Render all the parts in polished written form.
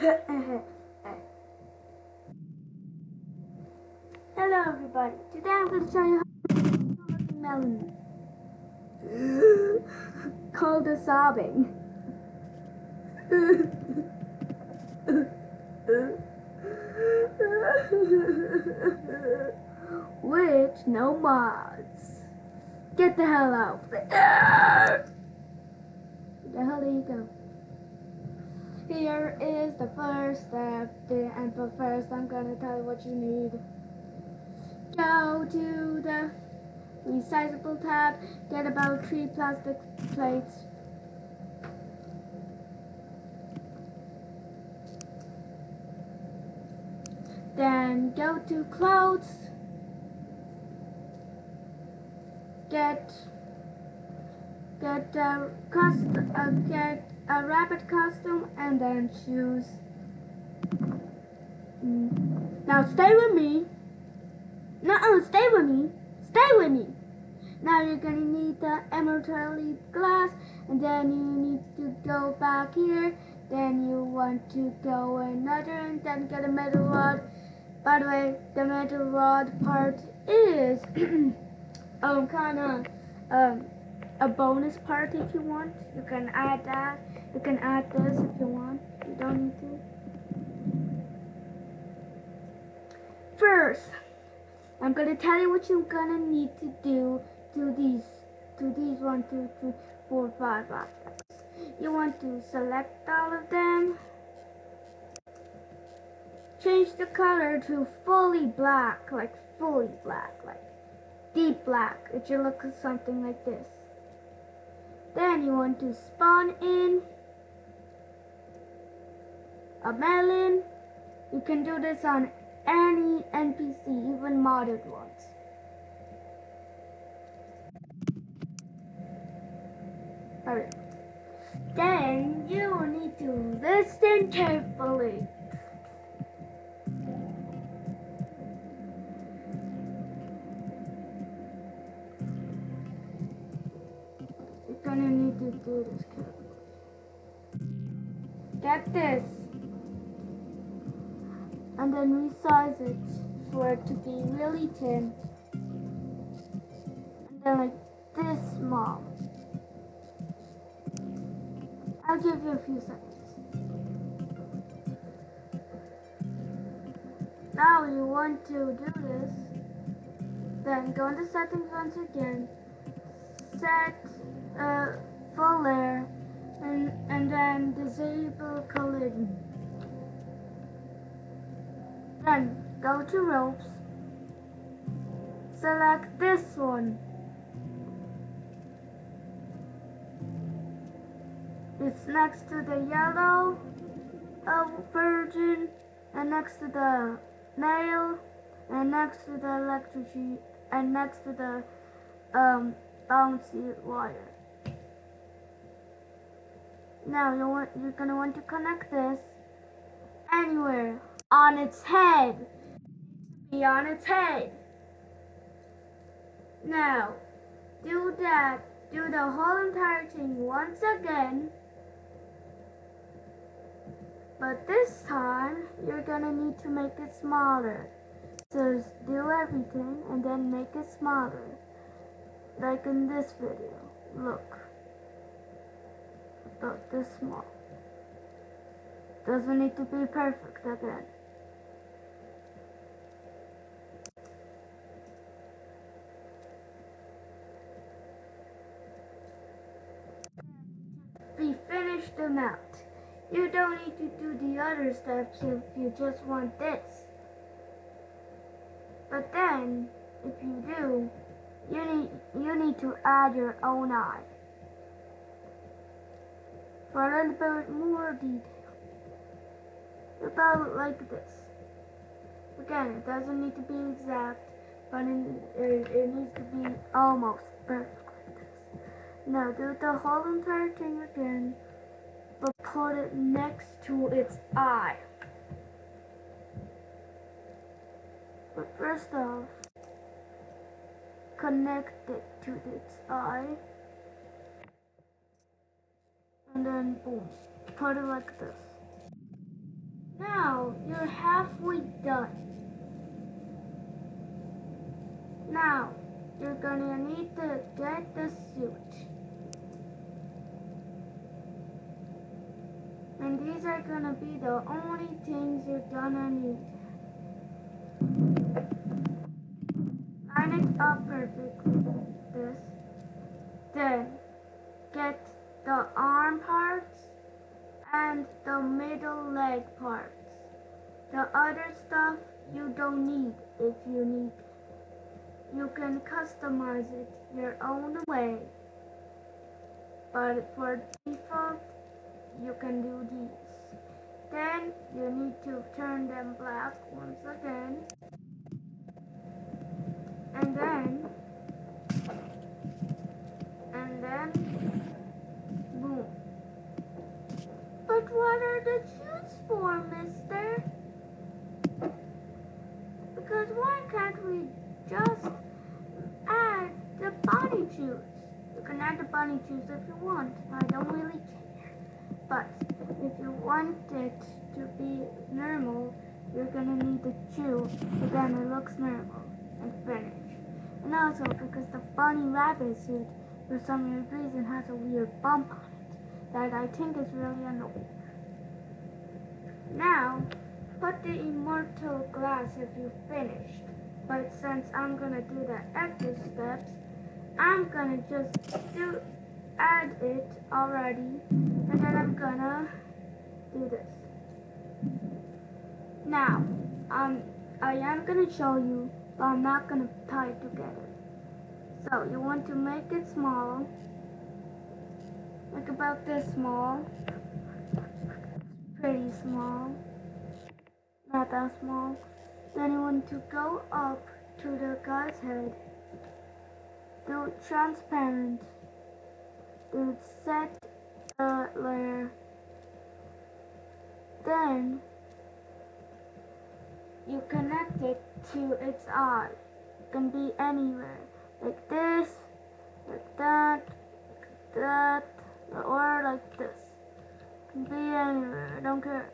Hello everybody, today I'm going to show you how to make a melon called the sobbing. Which no mods. Get the hell out. The hell do you go? Here is the first step, but first I'm gonna tell you what you need. Go to the recyclable tab, get about 3 plastic plates. Then go to clothes, get a rabbit costume, and then choose. Now stay with me. Stay with me. Stay with me. Now you're gonna need the emerald glass, and then you need to go back here. Then you want to go another, and then get a metal rod. By the way, the metal rod part is a bonus part if you want. You can add that. You can add this if you want. You don't need to. First, I'm gonna tell you what you're gonna need to do to these 1, 2, 3, 4, 5 objects. You want to select all of them. Change the color to fully black, like deep black. It should look something like this. Then you want to spawn in a melon. You can do this on any NPC, even modded ones. Alright. Then you need to listen carefully. You're gonna need to do this carefully. Get this. And then resize it for it to be really thin. And then like this small. I'll give you a few seconds. Now you want to do this. Then go into settings once again. Set full layer and then disable collision. Then go to ropes. Select this one. It's next to the yellow version, and next to the nail, and next to the electricity, and next to the bouncy wire. Now you're gonna want to connect this anywhere on its head. It needs to be on its head. Now do that. Do the whole entire thing once again. But this time, you're gonna need to make it smaller. So just do everything and then make it smaller. Like in this video. Look. About this small. Doesn't need to be perfect again. We finished the mount. You don't need to do the other steps if you just want this. But then, if you do, you need to add your own eye. For a little bit more detail. About like this. Again, it doesn't need to be exact, but it needs to be almost perfect like this. Now do the whole entire thing again, but put it next to its eye. But first off, connect it to its eye, and then boom, put it like this. you're halfway done. Now, you're gonna need to get the suit. And these are gonna be the only things you're gonna need. Line it up perfectly, this. Then, get the arm parts and the middle leg parts. The other stuff you don't need if you need. You can customize it your own way. But for default, you can do these. Then you need to turn them black once again. And then, boom. But what are the shoes for, mister? Because why can't we just add the bunny shoes? You can add the bunny shoes if you want. I don't really care. But if you want it to be normal, you're gonna need the shoe so then it looks normal and finished. And also because the bunny rabbit suit for some weird reason has a weird bump on it that I think is really annoying. Now, put the immortal glass if you finished. But since I'm gonna do the extra steps, I'm gonna just add it already, and then I'm gonna do this. Now, I am gonna show you, but I'm not gonna tie it together. So you want to make it small, like about this small, pretty small, not that small. Then you want to go up to the guy's head, do transparent, do set layer, then you connect it to its eye. It can be anywhere, like this, like that, or like this. It can be anywhere, I don't care.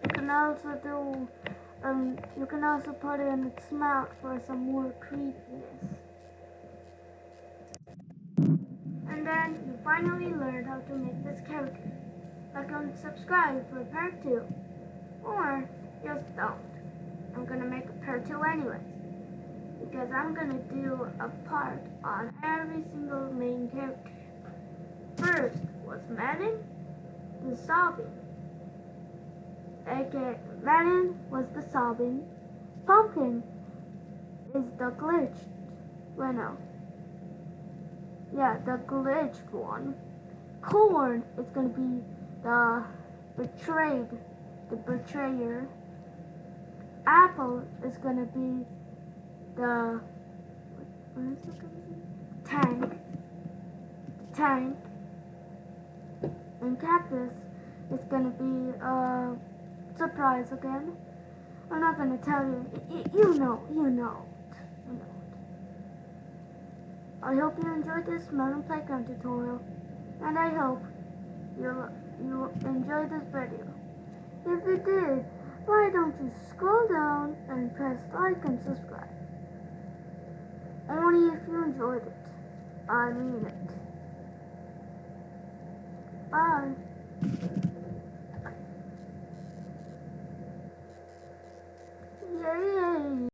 You can also do you can also put it in its mouth for some more creepiness. And then you finally learned how to make this character. Like and subscribe for part 2. Or just don't. I'm gonna make a part 2 anyways. Because I'm gonna do a part on every single main character. First was Melon, the sobbing. aka melon was the sobbing. Pumpkin is the glitch. Well, no. Yeah, the glitched one. Corn is gonna be the betrayer. Apple is gonna be the what is it gonna be? Tank. And cactus is gonna be surprise again. I'm not gonna tell you. You know it. I hope you enjoyed this melon playground tutorial, and I hope you enjoyed this video. If you did, why don't you scroll down and press like and subscribe? Only if you enjoyed it. I mean it. Bye.